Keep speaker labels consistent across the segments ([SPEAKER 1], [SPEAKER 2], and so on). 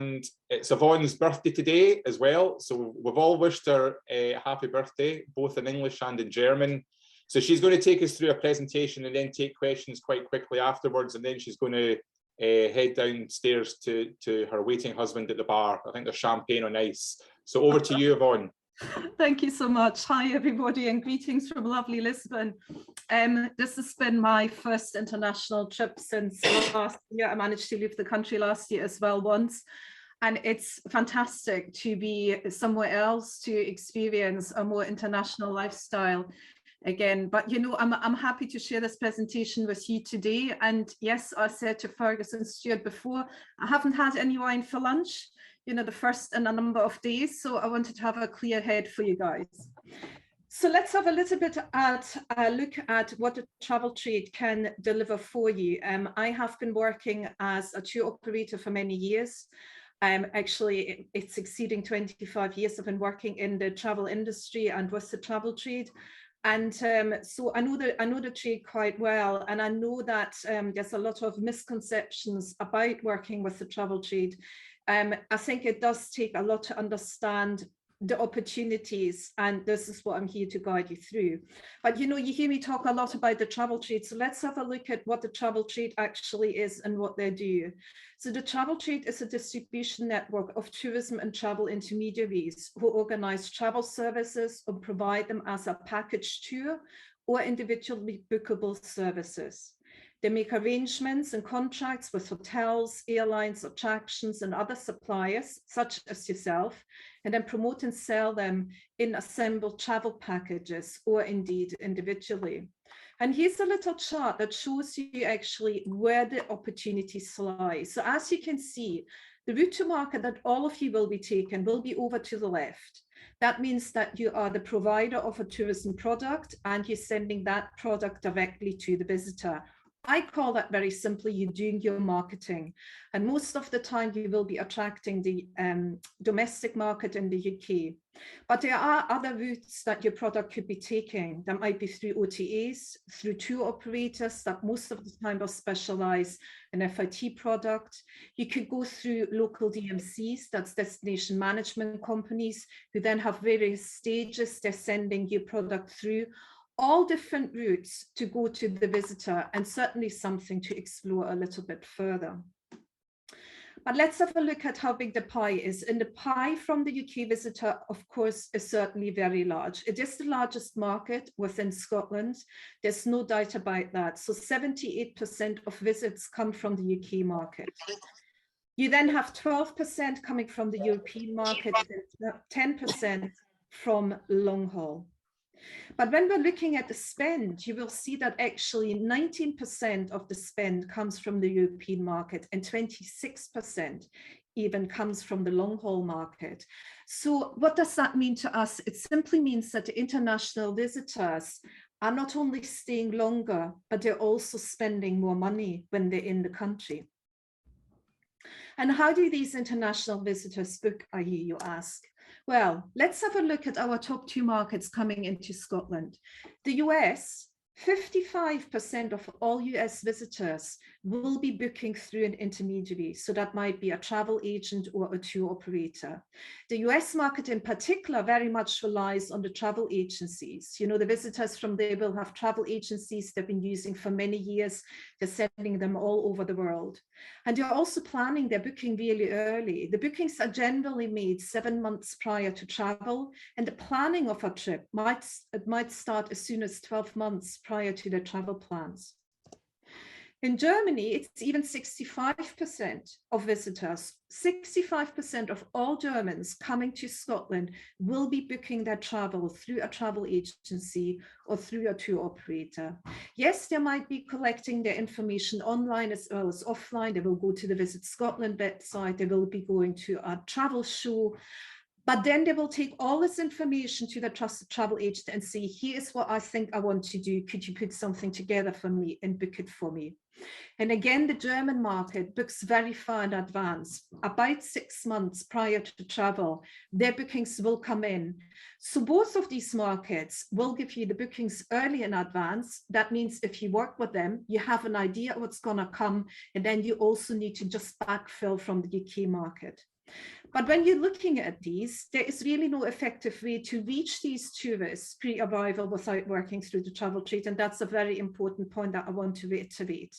[SPEAKER 1] And it's Yvonne's birthday today as well. So we've all wished her a happy birthday, both in English and in German. So she's going to take us through a presentation and then take questions quite quickly afterwards. And then she's going to head downstairs to her waiting husband at the bar. I think there's champagne on ice. So over to you, Yvonne.
[SPEAKER 2] Thank you so much. Hi, everybody, and greetings from lovely Lisbon. This has been my first international trip since last year. I managed to leave the country last year as well once. And it's fantastic to be somewhere else, to experience a more international lifestyle again. But, you know, I'm happy to share this presentation with you today. And yes, I said to Fergus and Stuart before, I haven't had any wine for lunch, you know, the first in a number of days. So I wanted to have a clear head for you guys. So let's have a little bit at a look at what the travel trade can deliver for you. I have been working as a tour operator for many years. Actually, it's exceeding 25 years I've been working in the travel industry and with the travel trade. And so I know the trade quite well, and I know that there's a lot of misconceptions about working with the travel trade. I think it does take a lot to understand the opportunities, and this is what I'm here to guide you through. But you know, you hear me talk a lot about the travel trade, so let's have a look at what the travel trade actually is and what they do. So the travel trade is a distribution network of tourism and travel intermediaries who organize travel services or provide them as a package tour or individually bookable services. They make arrangements and contracts with hotels, airlines, attractions, and other suppliers, such as yourself, and then promote and sell them in assembled travel packages or indeed individually. And here's a little chart that shows you actually where the opportunities lie. So as you can see, the route to market that all of you will be taking will be over to the left. That means that you are the provider of a tourism product and you're sending that product directly to the visitor. I call that very simply, you're doing your marketing. And most of the time you will be attracting the domestic market in the UK. But there are other routes that your product could be taking. That might be through OTAs, through tour operators that most of the time will specialize in FIT product. You could go through local DMCs, that's destination management companies, who then have various stages they're sending your product through. All different routes to go to the visitor, and certainly something to explore a little bit further. But let's have a look at how big the pie is. And the pie from the UK visitor, of course, is certainly very large. It is the largest market within Scotland. There's no doubt about that. So 78% of visits come from the UK market. You then have 12% coming from the European market, and 10% from long haul. But when we're looking at the spend, you will see that actually 19% of the spend comes from the European market and 26% even comes from the long haul market. So what does that mean to us? It simply means that the international visitors are not only staying longer, but they're also spending more money when they're in the country. And how do these international visitors book, I hear you ask? Well, let's have a look at our top two markets coming into Scotland. The US, 55% of all US visitors will be booking through an intermediary. So that might be a travel agent or a tour operator. The US market in particular very much relies on the travel agencies. You know, the visitors from there will have travel agencies they've been using for many years. They're sending them all over the world. And they're also planning their booking really early. The bookings are generally made 7 months prior to travel, and the planning of a trip might start as soon as 12 months prior to their travel plans. In Germany, it's even 65% of visitors, 65% of all Germans coming to Scotland will be booking their travel through a travel agency or through a tour operator. Yes, they might be collecting their information online as well as offline. They will go to the Visit Scotland website. They will be going to a travel show. But then they will take all this information to the trusted travel agent and say, here's what I think I want to do. Could you put something together for me and book it for me? And again, the German market books very far in advance, about 6 months prior to travel. Their bookings will come in. So both of these markets will give you the bookings early in advance. That means if you work with them, you have an idea what's going to come, and then you also need to just backfill from the UK market. But when you're looking at these, there is really no effective way to reach these tourists pre-arrival without working through the travel trade. And that's a very important point that I want to reiterate.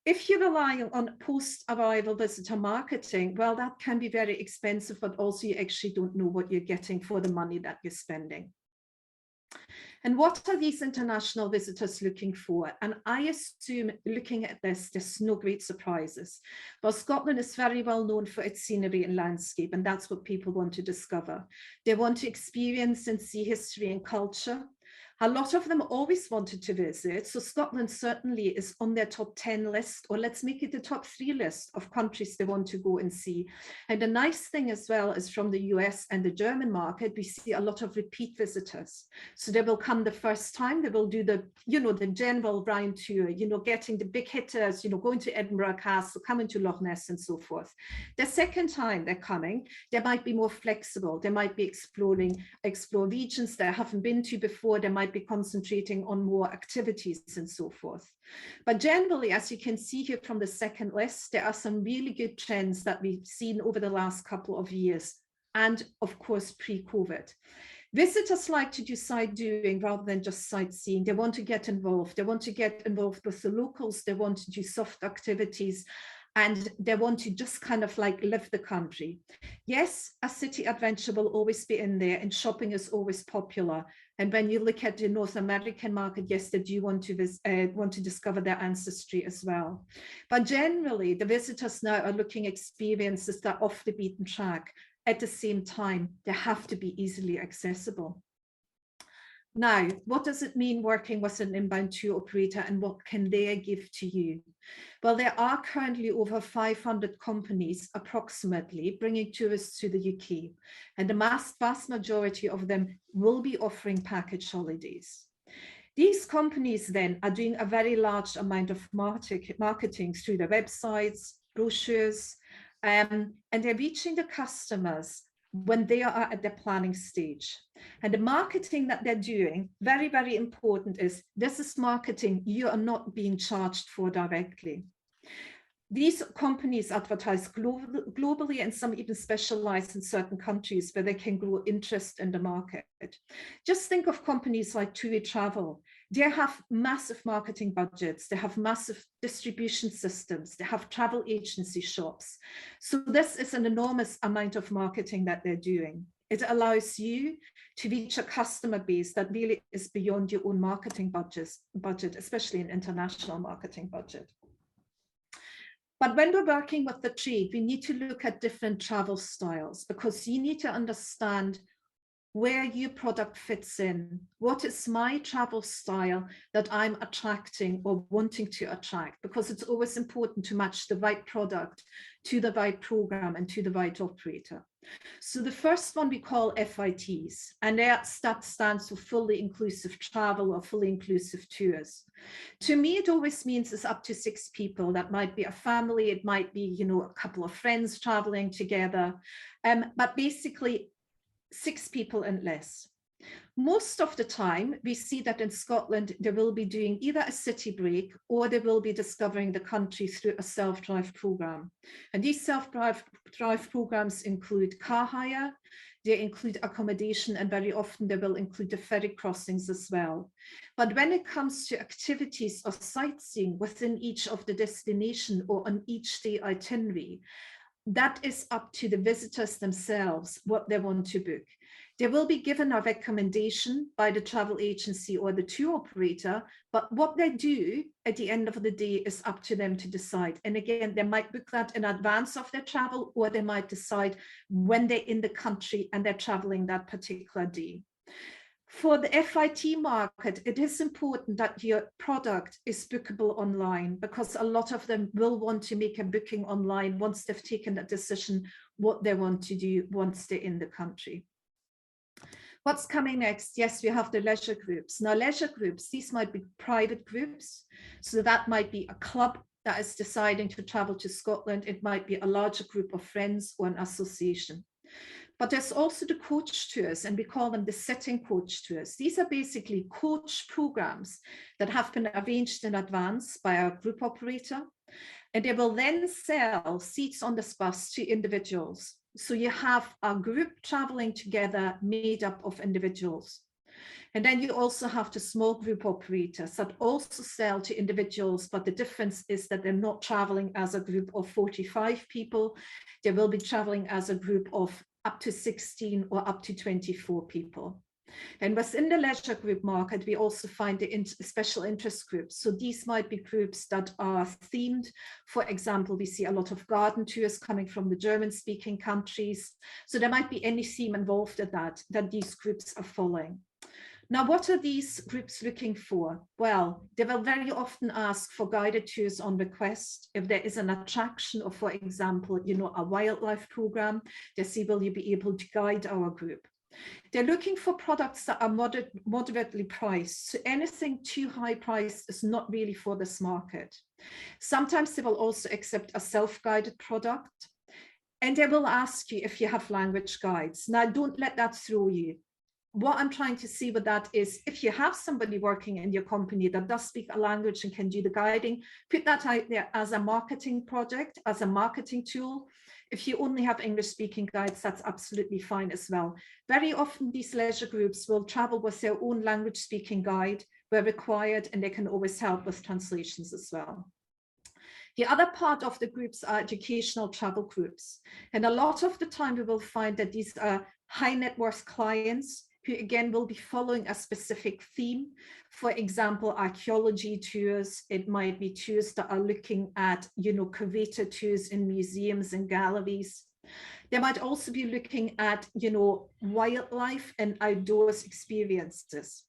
[SPEAKER 2] If you're relying on post-arrival visitor marketing, well, that can be very expensive, but also you actually don't know what you're getting for the money that you're spending. And what are these international visitors looking for? And I assume looking at this, there's no great surprises. Well, Scotland is very well known for its scenery and landscape, and that's what people want to discover. They want to experience and see history and culture. A lot of them always wanted to visit, so Scotland certainly is on their top 10 list, or let's make it the top 3 list of countries they want to go and see. And the nice thing as well is from the US and the German market, we see a lot of repeat visitors. So they will come the first time, they will do the, the general round tour, getting the big hitters, going to Edinburgh Castle, coming to Loch Ness and so forth. The second time they're coming, they might be more flexible. They might be explore regions they haven't been to before. They might be concentrating on more activities and so forth. But generally, as you can see here from the second list, there are some really good trends that we've seen over the last couple of years, and of course, pre-COVID. Visitors like to do site-doing rather than just sightseeing. They want to get involved. They want to get involved with the locals. They want to do soft activities. And they want to just kind of like live the country. Yes, a city adventure will always be in there, and shopping is always popular. And when you look at the North American market, yes, they do want to discover their ancestry as well. But generally, the visitors now are looking at experiences that are off the beaten track. At the same time, they have to be easily accessible. Now, what does it mean working with an inbound tour operator, and what can they give to you? Well, there are currently over 500 companies approximately bringing tourists to the UK, and the vast majority of them will be offering package holidays. These companies then are doing a very large amount of marketing through their websites, brochures, and they're reaching the customers when they are at their planning stage. And the marketing that they're doing, very, very important, is this is marketing you are not being charged for directly. These companies advertise globally, and some even specialize in certain countries where they can grow interest in the market. Just think of companies like TUI Travel. They have massive marketing budgets. They have massive distribution systems. They have travel agency shops. So this is an enormous amount of marketing that they're doing. It allows you to reach a customer base that really is beyond your own marketing budget, especially an international marketing budget. But when we're working with the trade, we need to look at different travel styles, because you need to understand where your product fits in. What is my travel style that I'm attracting or wanting to attract? Because it's always important to match the right product to the right program and to the right operator. So the first one we call FITs, and that stands for fully inclusive travel or fully inclusive tours. To me, it always means it's up to 6 people. That might be a family, it might be, a couple of friends traveling together, but basically 6 people and less. Most of the time, we see that in Scotland, they will be doing either a city break or they will be discovering the country through a self-drive program. And these self-drive programs include car hire, they include accommodation, and very often they will include the ferry crossings as well. But when it comes to activities or sightseeing within each of the destination or on each day itinerary, that is up to the visitors themselves, what they want to book. They will be given a recommendation by the travel agency or the tour operator, but what they do at the end of the day is up to them to decide. And again, they might book that in advance of their travel, or they might decide when they're in the country and they're traveling that particular day. For the FIT market, it is important that your product is bookable online, because a lot of them will want to make a booking online once they've taken a decision what they want to do once they're in the country. What's coming next? Yes, we have the leisure groups. Now, leisure groups, these might be private groups. So that might be a club that is deciding to travel to Scotland. It might be a larger group of friends or an association. But there's also the coach tours, and we call them the setting coach tours. These are basically coach programs that have been arranged in advance by a group operator, and they will then sell seats on this bus to individuals. So you have a group traveling together made up of individuals. And then you also have the small group operators that also sell to individuals, but the difference is that they're not traveling as a group of 45 people. They will be traveling as a group of up to 16 or up to 24 people. And within the leisure group market, we also find the special interest groups. So these might be groups that are themed. For example, we see a lot of garden tours coming from the German-speaking countries. So there might be any theme involved in that these groups are following. Now, what are these groups looking for? Well, they will very often ask for guided tours on request. If there is an attraction or, for example, a wildlife program, they say, will you be able to guide our group? They're looking for products that are moderately priced. So anything too high priced is not really for this market. Sometimes they will also accept a self-guided product. And they will ask you if you have language guides. Now, don't let that throw you. What I'm trying to see with that is if you have somebody working in your company that does speak a language and can do the guiding, put that out there as a marketing project, as a marketing tool. If you only have English-speaking guides, that's absolutely fine as well. Very often these leisure groups will travel with their own language-speaking guide where required, and they can always help with translations as well. The other part of the groups are educational travel groups. And a lot of the time we will find that these are high net worth clients who again will be following a specific theme. For example, archaeology tours. It might be tours that are looking at, curator tours in museums and galleries. They might also be looking at, wildlife and outdoors experiences.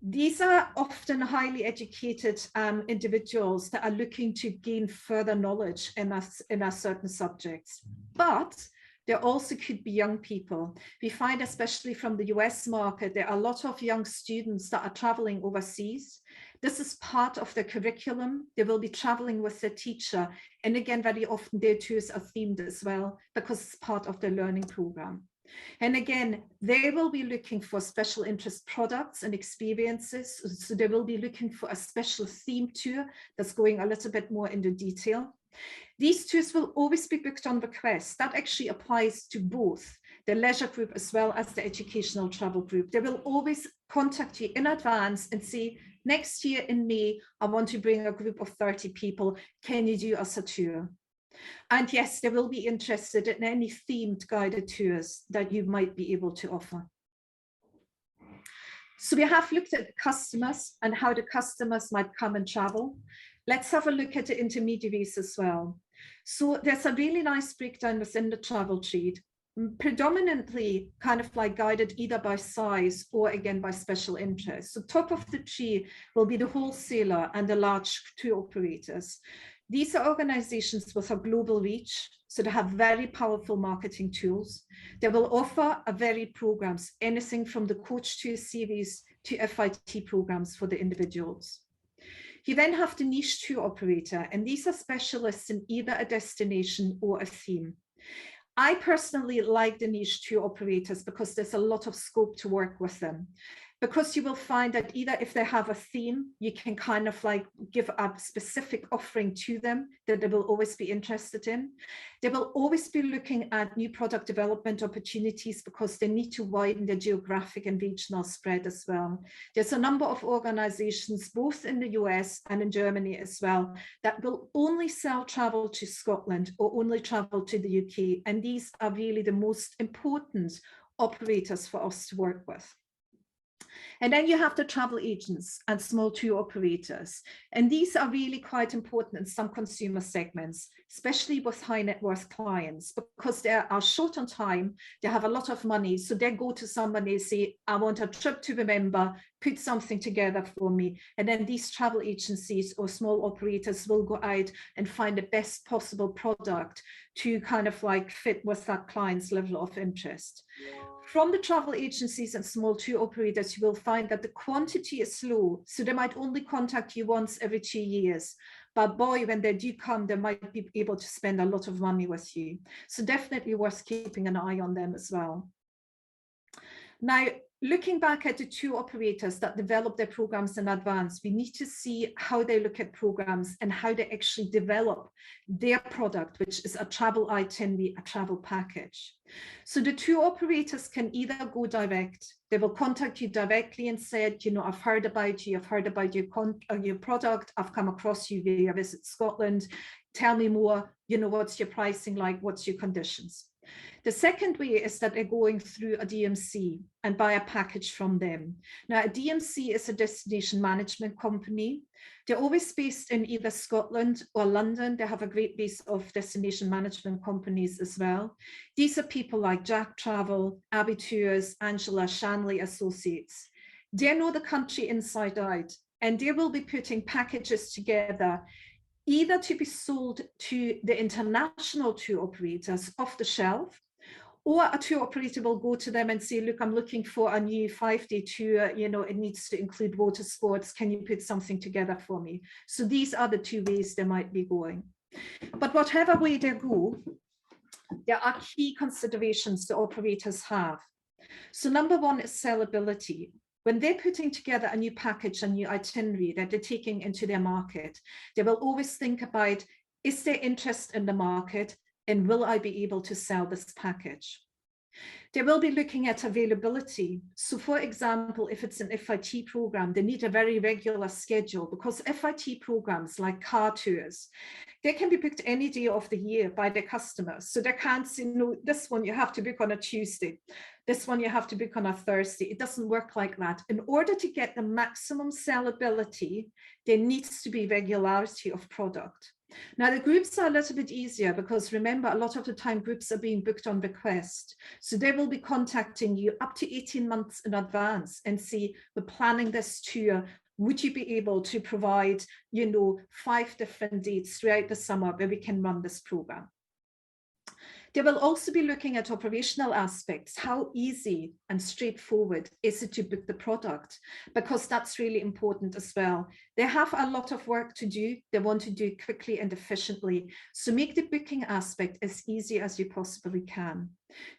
[SPEAKER 2] These are often highly educated individuals that are looking to gain further knowledge in a certain subjects. But there also could be young people. We find, especially from the US market, there are a lot of young students that are traveling overseas. This is part of their curriculum. They will be traveling with their teacher. And again, very often their tours are themed as well because it's part of their learning program. And again, they will be looking for special interest products and experiences. So they will be looking for a special theme tour that's going a little bit more into detail. These tours will always be booked on request. That actually applies to both the leisure group as well as the educational travel group. They will always contact you in advance and say, next year in May, I want to bring a group of 30 people. Can you do us a tour? And yes, they will be interested in any themed guided tours that you might be able to offer. So we have looked at customers and how the customers might come and travel. Let's have a look at the intermediaries as well. So there's a really nice breakdown within the travel trade, predominantly kind of like guided either by size or again by special interest. So top of the tree will be the wholesaler and the large tour operators. These are organizations with a global reach, so they have very powerful marketing tools. They will offer a varied programs, anything from the coach tour series to FIT programs for the individuals. You then have the niche tour operator, and these are specialists in either a destination or a theme. I personally like the niche tour operators because there's a lot of scope to work with them. Because you will find that either if they have a theme, you can kind of like give a specific offering to them that they will always be interested in. They will always be looking at new product development opportunities because they need to widen their geographic and regional spread as well. There's a number of organizations, both in the US and in Germany as well, that will only sell travel to Scotland or only travel to the UK. And these are really the most important operators for us to work with. And then you have the travel agents and small tour operators. And these are really quite important in some consumer segments, especially with high net worth clients, because they are short on time, they have a lot of money. So they go to somebody and say, I want a trip to remember, put something together for me. And then these travel agencies or small operators will go out and find the best possible product to kind of like fit with that client's level of interest. From the travel agencies and small tour operators, you will find that the quantity is low. So they might only contact you once every 2 years. But boy, when they do come, they might be able to spend a lot of money with you. So definitely worth keeping an eye on them as well. Now, looking back at the tour operators that develop their programs in advance, we need to see how they look at programs and how they actually develop their product, which is a travel itinerary, a travel package. So the tour operators can either go direct, they will contact you directly and say, you know, I've heard about you, I've heard about your product, I've come across you via Visit Scotland, tell me more, you know, what's your pricing like, what's your conditions? The second way is that they're going through a DMC and buy a package from them. Now, a DMC is a destination management company. They're always based in either Scotland or London. They have a great base of destination management companies as well. These are people like Jack Travel, Abbey Tours, Angela Shanley Associates. They know the country inside out, and they will be putting packages together either to be sold to the international tour operators off the shelf, or a tour operator will go to them and say, look, I'm looking for a new 5-day tour, you know, it needs to include water sports, can you put something together for me? So these are the two ways they might be going. But whatever way they go, there are key considerations the operators have. So number one is sellability. When they're putting together a new package, a new itinerary that they're taking into their market, they will always think about, is there interest in the market and will I be able to sell this package? They will be looking at availability. So for example, if it's an FIT program, they need a very regular schedule, because FIT programs like car tours, they can be booked any day of the year by their customers. So they can't say, no, this one you have to book on a Tuesday. This one you have to book on a Thursday. It doesn't work like that. In order to get the maximum sellability, there needs to be regularity of product. Now, the groups are a little bit easier because remember, a lot of the time groups are being booked on request. So they will be contacting you up to 18 months in advance and say, we're planning this tour. Would you be able to provide, you know, 5 different dates throughout the summer where we can run this program? They will also be looking at operational aspects. How easy and straightforward is it to book the product? Because that's really important as well. They have a lot of work to do. They want to do it quickly and efficiently. So make the booking aspect as easy as you possibly can.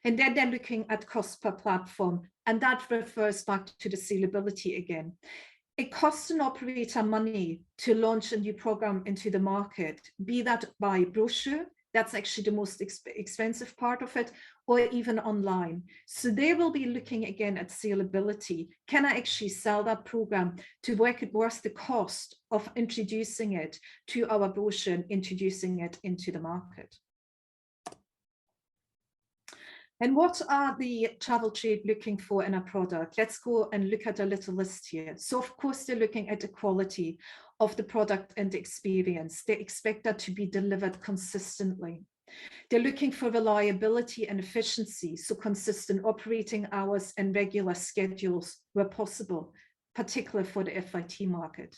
[SPEAKER 2] And then they're looking at cost per platform. And that refers back to the scalability again. It costs an operator money to launch a new program into the market, be that by brochure, that's actually the most expensive part of it, or even online. So they will be looking again at scalability. Can I actually sell that program to work it worth the cost of introducing it to our brochure and introducing it into the market? And what are the travel trade looking for in a product? Let's go and look at a little list here. So of course, they're looking at the quality of the product and the experience. They expect that to be delivered consistently. They're looking for reliability and efficiency, so consistent operating hours and regular schedules where possible, particularly for the FIT market.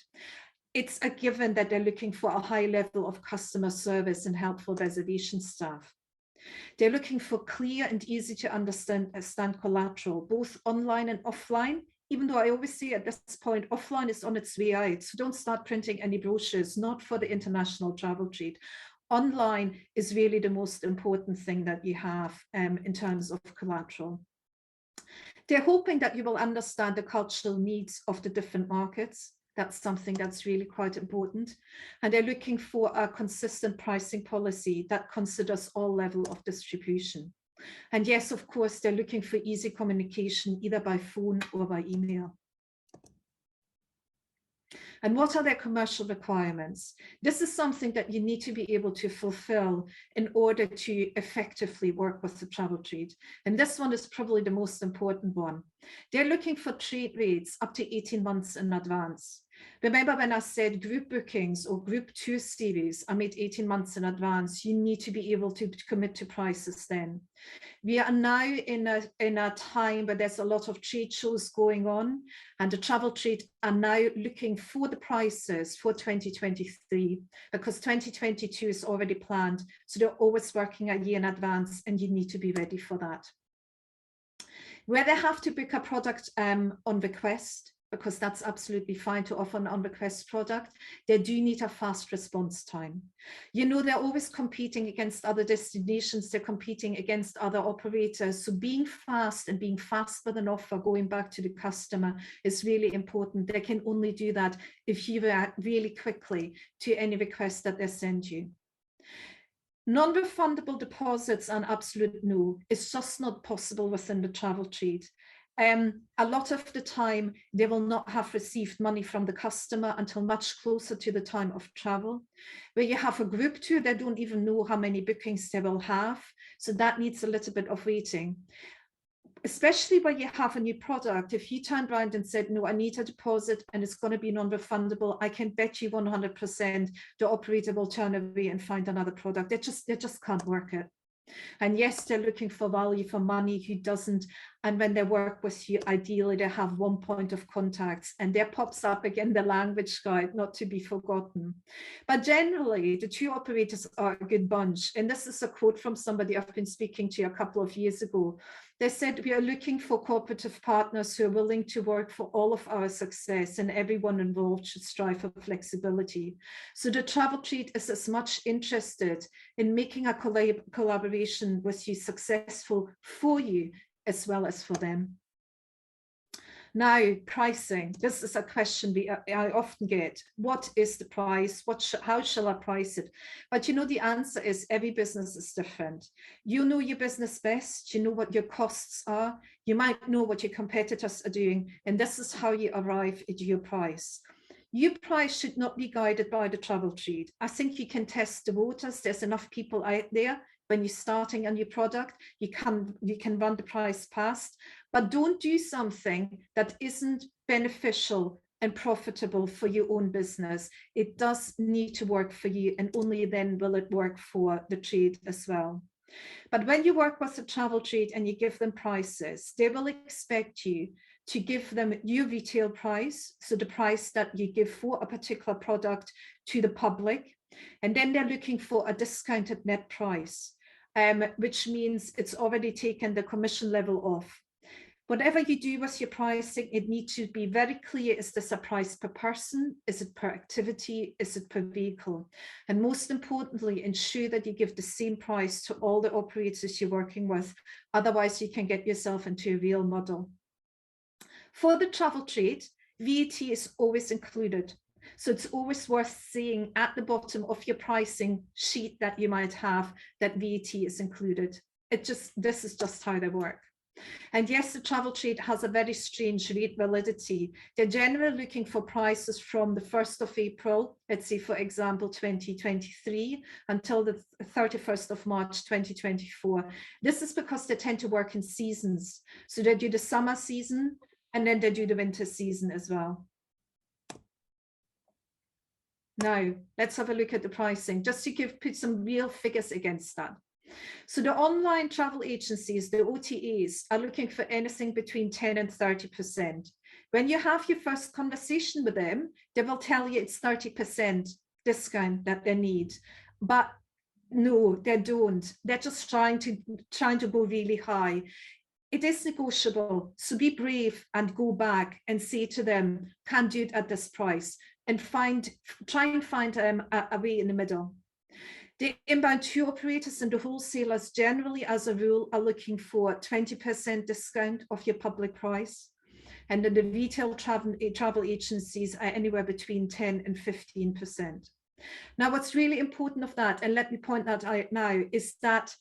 [SPEAKER 2] It's a given that they're looking for a high level of customer service and helpful reservation staff. They're looking for clear and easy to understand collateral, both online and offline, even though I always say at this point, offline is on its way out. So don't start printing any brochures, not for the international travel trade. Online is really the most important thing that you have in terms of collateral. They're hoping that you will understand the cultural needs of the different markets. That's something that's really quite important. And they're looking for a consistent pricing policy that considers all levels of distribution. And yes, of course, they're looking for easy communication, either by phone or by email. And what are their commercial requirements? This is something that you need to be able to fulfill in order to effectively work with the travel trade. And this one is probably the most important one. They're looking for trade rates up to 18 months in advance. Remember when I said group bookings or group tour series are made 18 months in advance, you need to be able to commit to prices then. We are now in a time where there's a lot of trade shows going on, and the travel trade are now looking for the prices for 2023 because 2022 is already planned. So they're always working a year in advance, and you need to be ready for that. Where they have to book a product on request, because that's absolutely fine to offer an on-request product. They do need a fast response time. You know, they're always competing against other destinations, they're competing against other operators. So being fast and being fast with an offer, going back to the customer, is really important. They can only do that if you react really quickly to any request that they send you. Non-refundable deposits are an absolute no. It's just not possible within the travel trade. A lot of the time, they will not have received money from the customer until much closer to the time of travel. Where you have a group tour, they don't even know how many bookings they will have. So that needs a little bit of waiting. Especially when you have a new product, if you turned around and said, no, I need a deposit and it's going to be non-refundable, I can bet you 100% the operator will turn away and find another product. They just can't work it. And yes, they're looking for value for money. Who doesn't? And when they work with you, ideally they have one point of contact, and there pops up again the language guide, not to be forgotten. But generally, the tour operators are a good bunch. And this is a quote from somebody I've been speaking to a couple of years ago. They said, we are looking for cooperative partners who are willing to work for all of our success, and everyone involved should strive for flexibility. So the travel trade is as much interested in making a collaboration with you successful for you as well as for them. Now, pricing. This is a question I often get. What is the price? How shall I price it? But you know, the answer is every business is different. You know your business best. You know what your costs are. You might know what your competitors are doing. And this is how you arrive at your price. Your price should not be guided by the travel trade. I think you can test the waters. There's enough people out there. When you're starting a new product, you can run the price past, but don't do something that isn't beneficial and profitable for your own business. It does need to work for you, and only then will it work for the trade as well. But when you work with the travel trade and you give them prices, they will expect you to give them your retail price, so the price that you give for a particular product to the public, and then they're looking for a discounted net price. Which means it's already taken the commission level off. Whatever you do with your pricing, it needs to be very clear. Is this a price per person? Is it per activity? Is it per vehicle? And most importantly, ensure that you give the same price to all the operators you're working with. Otherwise, you can get yourself into a real muddle. For the travel trade, VAT is always included. So it's always worth seeing at the bottom of your pricing sheet that you might have that VAT is included. This is just how they work. And yes, the travel trade has a very strange rate validity. They're generally looking for prices from the 1st of April, let's say, for example, 2023, until the 31st of March, 2024. This is because they tend to work in seasons. So they do the summer season, and then they do the winter season as well. Now, let's have a look at the pricing, just to put some real figures against that. So the online travel agencies, the OTAs, are looking for anything between 10 and 30%. When you have your first conversation with them, they will tell you it's 30% discount that they need. But no, they don't. They're just trying to go really high. It is negotiable, so be brave and go back and say to them, can't do it at this price, and try and find a way in the middle. The inbound tour operators and the wholesalers generally, as a rule, are looking for 20% discount of your public price. And then the retail travel agencies are anywhere between 10 and 15%. Now, what's really important of that, and let me point that out now, is that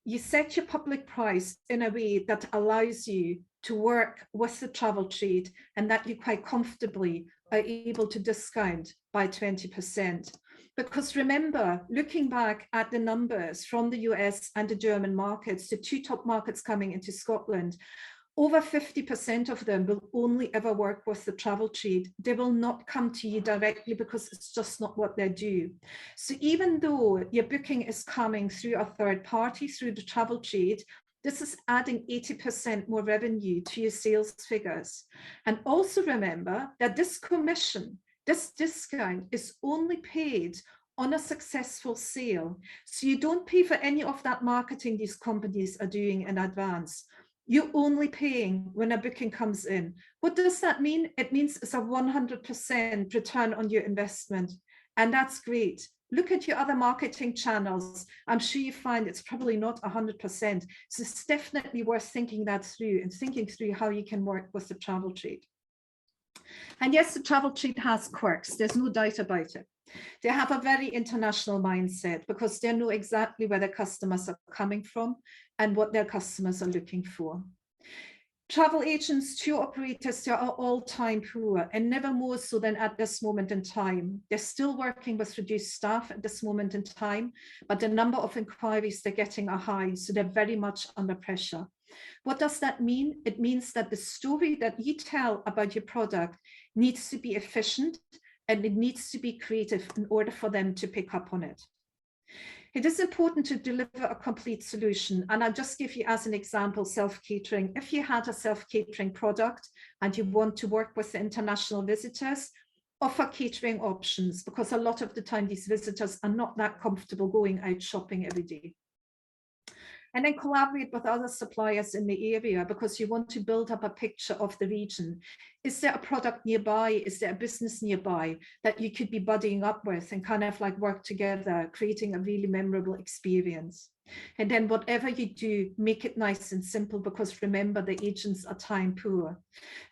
[SPEAKER 2] you set your public price in a way that allows you to work with the travel trade, and that you quite comfortably are able to discount by 20%. Because remember, looking back at the numbers from the US and the German markets, the two top markets coming into Scotland, over 50% of them will only ever work with the travel trade. They will not come to you directly because it's just not what they do. So even though your booking is coming through a third party, through the travel trade, this is adding 80% more revenue to your sales figures. And also remember that this commission, this discount, is only paid on a successful sale. So you don't pay for any of that marketing these companies are doing in advance. You're only paying when a booking comes in. What does that mean? It means it's a 100% return on your investment. And that's great. Look at your other marketing channels. I'm sure you find it's probably not 100%. So it's definitely worth thinking that through and thinking through how you can work with the travel trade. And yes, the travel trade has quirks. There's no doubt about it. They have a very international mindset because they know exactly where their customers are coming from and what their customers are looking for. Travel agents, tour operators, they are all-time poor, and never more so than at this moment in time. They're still working with reduced staff at this moment in time, but the number of inquiries they're getting are high, so they're very much under pressure. What does that mean? It means that the story that you tell about your product needs to be efficient and it needs to be creative in order for them to pick up on it. It is important to deliver a complete solution. And I'll just give you as an example, self-catering. If you had a self-catering product and you want to work with the international visitors, offer catering options, because a lot of the time these visitors are not that comfortable going out shopping every day. And then collaborate with other suppliers in the area because you want to build up a picture of the region. Is there a product nearby? Is there a business nearby that you could be buddying up with and kind of like work together, creating a really memorable experience? And then whatever you do, make it nice and simple, because remember, the agents are time poor.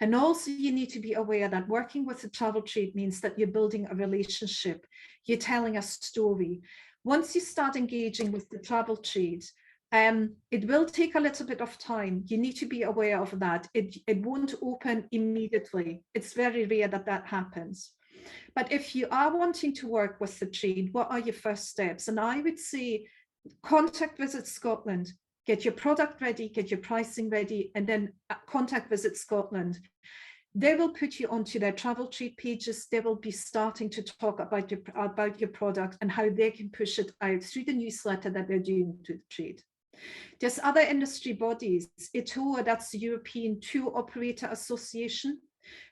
[SPEAKER 2] And also you need to be aware that working with the travel trade means that you're building a relationship. You're telling a story. Once you start engaging with the travel trade, it will take a little bit of time. You need to be aware of that. It won't open immediately. It's very rare that that happens. But if you are wanting to work with the trade, what are your first steps? And I would say contact Visit Scotland, get your product ready, get your pricing ready, and then contact Visit Scotland. They will put you onto their travel trade pages. They will be starting to talk about your product and how they can push it out through the newsletter that they're doing to the trade. There's other industry bodies, ETOA, that's the European Tour Operator Association,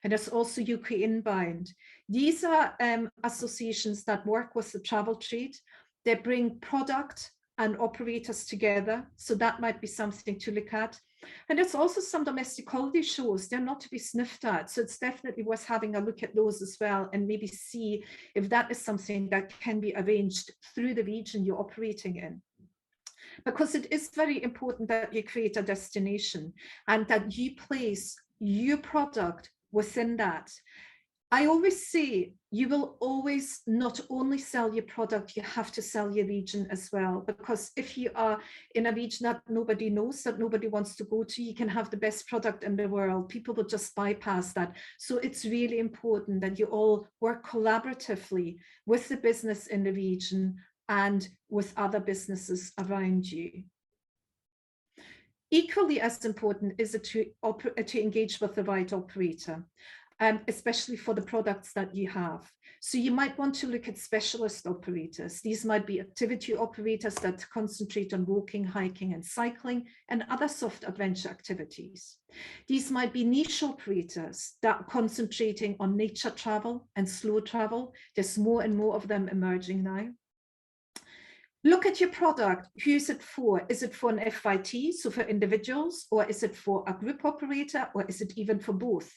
[SPEAKER 2] and there's also UK Inbound. These are associations that work with the travel trade. They bring product and operators together, so that might be something to look at. And there's also some domestic holiday shows. They're not to be sniffed at, so it's definitely worth having a look at those as well and maybe see if that is something that can be arranged through the region you're operating in. Because it is very important that you create a destination and that you place your product within that. I always say you will always not only sell your product, you have to sell your region as well. Because if you are in a region that nobody knows, that nobody wants to go to, you can have the best product in the world. People will just bypass that. So it's really important that you all work collaboratively with the business in the region and with other businesses around you. Equally as important is it to engage with the right operator, especially for the products that you have. So you might want to look at specialist operators. These might be activity operators that concentrate on walking, hiking, and cycling, and other soft adventure activities. These might be niche operators that are concentrating on nature travel and slow travel. There's more and more of them emerging now. Look at your product. Who is it for? Is it for an FIT, so for individuals, or is it for a group operator, or is it even for both?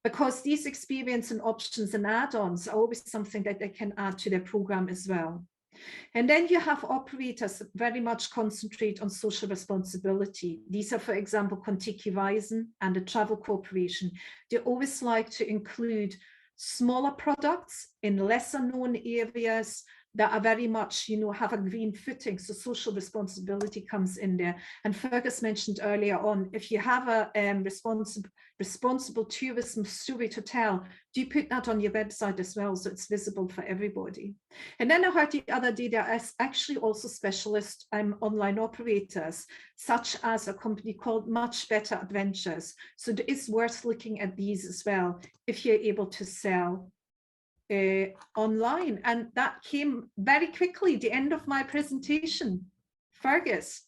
[SPEAKER 2] Because these experience and options and add-ons are always something that they can add to their program as well. And then you have operators that very much concentrate on social responsibility. These are, for example, Contiki Reisen and the Travel Corporation. They always like to include smaller products in lesser known areas that are very much, have a green footing. So social responsibility comes in there. And Fergus mentioned earlier on, if you have a responsible tourism story to tell, do you put that on your website as well, so it's visible for everybody? And then I heard the other day there are actually also specialist online operators, such as a company called Much Better Adventures. So it is worth looking at these as well, if you're able to sell online. And that came very quickly, the end of my presentation. Fergus.